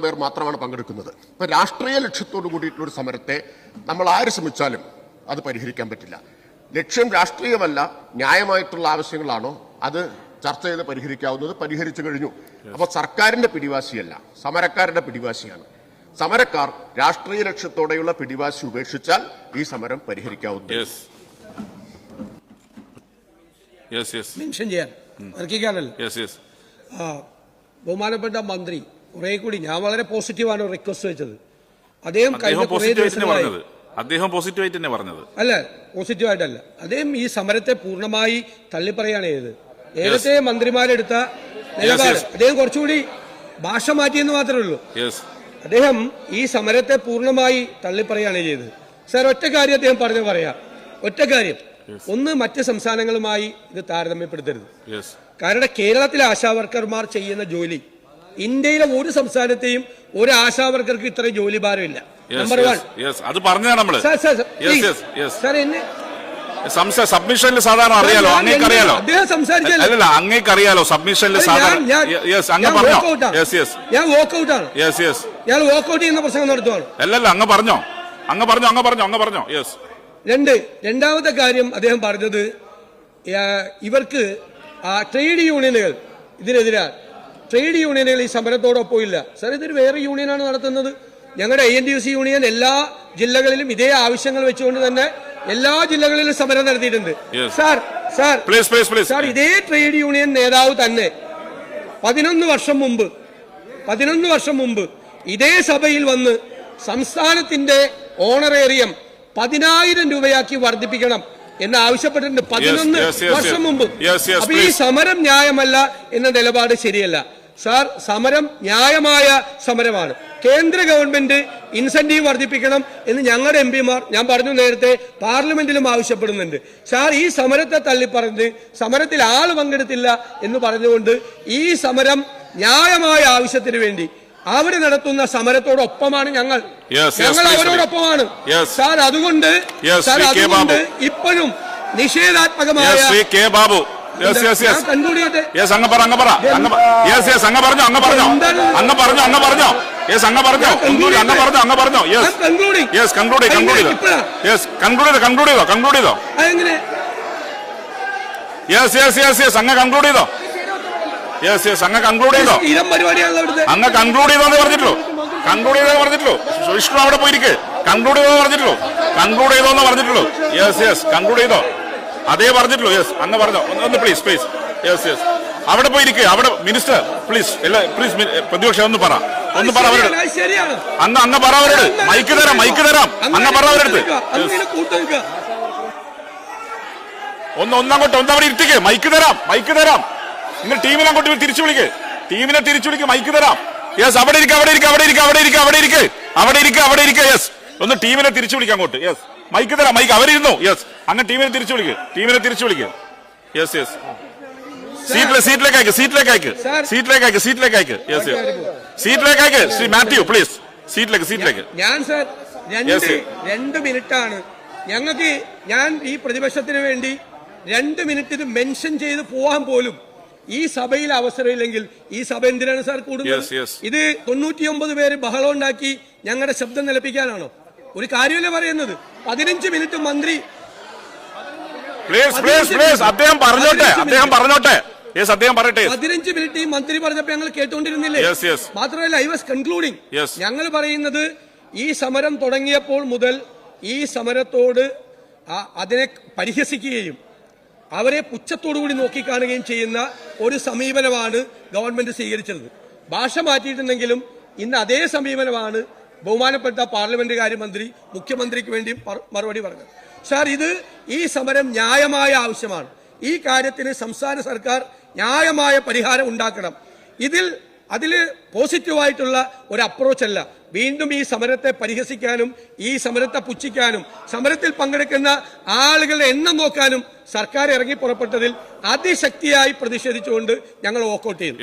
പേർ മാത്രമാണ് പങ്കെടുക്കുന്നത്. ഇപ്പൊ രാഷ്ട്രീയ ലക്ഷ്യത്തോടു കൂടിയിട്ടുള്ള ഒരു സമരത്തെ നമ്മൾ ആര് ശ്രമിച്ചാലും അത് പരിഹരിക്കാൻ പറ്റില്ല. ലക്ഷ്യം രാഷ്ട്രീയമല്ല, ന്യായമായിട്ടുള്ള ആവശ്യങ്ങളാണോ അത് ചർച്ച ചെയ്ത് പരിഹരിക്കാവുന്നത് പരിഹരിച്ചു കഴിഞ്ഞു. അപ്പൊ സർക്കാരിന്റെ പിടിവാശിയല്ല, സമരക്കാരുടെ പിടിവാശിയാണ്. സമരക്കാർ രാഷ്ട്രീയ ലക്ഷ്യത്തോടെയുള്ള പിടിവാശി ഉപേക്ഷിച്ചാൽ ഈ സമരം പരിഹരിക്കാവുന്നു. മെൻഷൻ ചെയ്യാൻ ബഹുമാനപ്പെട്ട മന്ത്രി കുറെ കൂടി ഞാൻ വളരെ പോസിറ്റീവാണ് റിക്വസ്റ്റ് വെച്ചത്. അദ്ദേഹം പോസിറ്റീവായിട്ട് തന്നെ പറഞ്ഞത് അല്ല, പോസിറ്റീവായിട്ടല്ല. അദ്ദേഹം ഈ സമരത്തെ പൂർണ്ണമായി തള്ളിപ്പറയാണ് ചെയ്തത്. നേരത്തെ മന്ത്രിമാരെടുത്ത നിലപാട് അദ്ദേഹം കുറച്ചുകൂടി ഭാഷ മാറ്റിയെന്ന് മാത്രമേ ഉള്ളൂ. അദ്ദേഹം ഈ സമരത്തെ പൂർണ്ണമായി തള്ളിപ്പറയാണ് ചെയ്തത്. സാർ, ഒറ്റ കാര്യം അദ്ദേഹം പറയാം. ഒറ്റ കാര്യം, ഒന്ന്, മറ്റ് സംസ്ഥാനങ്ങളുമായി ഇത് താരതമ്യപ്പെടുത്തരുത്. കാരണം കേരളത്തിലെ ആശാവർക്കർമാർ ചെയ്യുന്ന ജോലി ഇന്ത്യയിലെ ഒരു സംസ്ഥാനത്തെയും ഒരു ആശാവർക്കർക്ക് ഇത്ര ജോലി ഭാരമില്ല. നമ്പർ 1 അത് പറഞ്ഞതാണ് നമ്മള്. സാർ, എന്നെ സബ്മിഷനിൽ സാധാരണ അറിയാലോ, അങ്ങേക്കറിയാലോ, അല്ലല്ല അങ്ങേക്കറിയാലോ സബ്മിഷനിൽ സാധാരണ ഞാൻ വോക്കൌട്ട് ചെയ്യുന്ന പ്രസംഗം നടത്തുവാണ്. അല്ലല്ല അങ്ങ് പറഞ്ഞോ. രണ്ടാമത്തെ കാര്യം അദ്ദേഹം പറഞ്ഞത് ഇവർക്ക് ട്രേഡ് യൂണിയനുകൾ ഇതിനെതിരാണ്. ട്രേഡ് യൂണിയനുകൾ ഈ സമരത്തോടൊപ്പം ഇല്ല. സാർ, ഇതൊരു വേറെ യൂണിയനാണ് നടത്തുന്നത്. ഞങ്ങളുടെ ANTUC യൂണിയൻ എല്ലാ ജില്ലകളിലും ഇതേ ആവശ്യങ്ങൾ വെച്ചുകൊണ്ട് തന്നെ എല്ലാ ജില്ലകളിലും സമരം നടത്തിയിട്ടുണ്ട്. സാർ, ഇതേ ട്രേഡ് യൂണിയൻ നേതാവ് തന്നെ 11 വർഷം മുമ്പ് ഇതേ സഭയിൽ വന്ന് സംസ്ഥാനത്തിന്റെ ഓണറേറിയം 10,000 രൂപയാക്കി വർദ്ധിപ്പിക്കണം എന്ന് ആവശ്യപ്പെട്ടിട്ടുണ്ട്. 11 വർഷം മുമ്പ്. അപ്പൊ ഈ സമരം ന്യായമല്ല എന്ന നിലപാട് ശരിയല്ല. സാർ, സമരം ന്യായമായ സമരമാണ്. കേന്ദ്ര ഗവൺമെന്റ് ഇൻസെന്റീവ് വർദ്ധിപ്പിക്കണം എന്ന് ഞങ്ങളുടെ MPമാർ, ഞാൻ പറഞ്ഞു നേരത്തെ, പാർലമെന്റിലും ആവശ്യപ്പെടുന്നുണ്ട്. സാർ, ഈ സമരത്തെ തള്ളിപ്പറഞ്ഞ് സമരത്തിൽ ആൾ പങ്കെടുത്തില്ല എന്ന് പറഞ്ഞുകൊണ്ട് ഈ സമരം ന്യായമായ ആവശ്യത്തിന് വേണ്ടി അവർ നടത്തുന്ന സമരത്തോടൊപ്പമാണ് ഞങ്ങൾ അവരോടൊപ്പമാണ്. സാർ, അതുകൊണ്ട് ഇപ്പോഴും നിഷേധാത്മകമായ വിഷ്ണു അവിടെ പോയിരിക്കെ കൺക്ലൂഡ് ചെയ്തോന്ന് പറഞ്ഞിട്ടുള്ളൂ. കൺക്ലൂഡ് ചെയ്തോ, അതേ പറഞ്ഞിട്ടുള്ളൂ. അങ്ങ് പറഞ്ഞോ, ഒന്ന് പ്ലീസ്. അവിടെ പോയിരിക്കെ, അവിടെ മിനിസ്റ്റർ പ്ലീസ് പ്രതിപക്ഷം ഒന്ന് പറ അവരോട്. അങ്ങ് പറ അവരോട്. മൈക്ക് തരാം അങ്ങ് പറ അവരെടുത്ത്. ഒന്നങ്ങോട്ട് അവിടെ ഇരുത്തിക്ക്. മൈക്ക് തരാം. നിങ്ങൾ ടീമിനെ അങ്ങോട്ട് തിരിച്ചു വിളിക്ക്. മൈക്ക് തരാം. അവിടെ ഇരിക്കെ. ഒന്ന് ടീമിനെ തിരിച്ചു വിളിക്കാം അങ്ങോട്ട്. മൈക്ക് തരാം. അവരിരുന്നു. അങ്ങ് ടീമിനെ തിരിച്ചു വിളിക്ക്. സീറ്റിലേക്ക് അയക്ക്. ശ്രീ മാത്യു പ്ലീസ് സീറ്റിലേക്ക്. ഞാൻ സാർ 2 മിനിറ്റാണ് ഞങ്ങൾക്ക്, ഞാൻ ഈ പ്രതിപക്ഷത്തിന് വേണ്ടി 2 മിനിറ്റ് ഇത് മെൻഷൻ ചെയ്ത് പോവാൻ പോലും ഈ സഭയിൽ അവസരമില്ലെങ്കിൽ ഈ സഭ എന്തിനാണ് സാർ കൂടുന്നത്? ഇത് 99 പേര് ബഹളം ഉണ്ടാക്കി ഞങ്ങളുടെ ശബ്ദം നിലപ്പിക്കാനാണോ? ഒരു കാര്യമല്ലേ പറയുന്നത്. 15 മിനിറ്റ് മന്ത്രി അദ്ദേഹം പറഞ്ഞോട്ടെ. 15 മിനിറ്റ് ഈ മന്ത്രി പറഞ്ഞപ്പോ ഞങ്ങൾ കേട്ടുകൊണ്ടിരുന്നില്ലേ? മാത്രമല്ല, ഐ വാസ് കൺക്ലൂഡിംഗ്. ഞങ്ങൾ പറയുന്നത് ഈ സമരം തുടങ്ങിയപ്പോൾ മുതൽ ഈ സമരത്തോട് അതിനെ പരിഹസിക്കുകയും അവരെ പുച്ഛത്തോടുകൂടി നോക്കിക്കാണുകയും ചെയ്യുന്ന ഒരു സമീപനമാണ് ഗവൺമെന്റ് സ്വീകരിച്ചത്. ഭാഷ മാറ്റിയിട്ടുണ്ടെങ്കിലും ഇന്ന് അതേ സമീപനമാണ് ബഹുമാനപ്പെട്ട പാർലമെന്റ് കാര്യമന്ത്രി മുഖ്യമന്ത്രിക്ക് വേണ്ടി മറുപടി പറഞ്ഞത്. സാർ, ഈ സമരം ന്യായമായ ആവശ്യമാണ്. ഈ കാര്യത്തിന് സംസ്ഥാന സർക്കാർ ന്യായമായ പരിഹാരം ഉണ്ടാക്കണം. അതില് പോസിറ്റീവായിട്ടുള്ള ഒരു അപ്രോച്ചല്ല വീണ്ടും ഈ സമരത്തെ പരിഹസിക്കാനും ഈ സമരത്തെ പുച്ഛിക്കാനും സമരത്തിൽ പങ്കെടുക്കുന്ന ആളുകളുടെ എണ്ണം നോക്കാനും സർക്കാർ ഇറങ്ങി പുറപ്പെട്ടതിൽ അതിശക്തിയായി പ്രതിഷേധിച്ചുകൊണ്ട് ഞങ്ങൾ വോക്കൌട്ട് ചെയ്തു.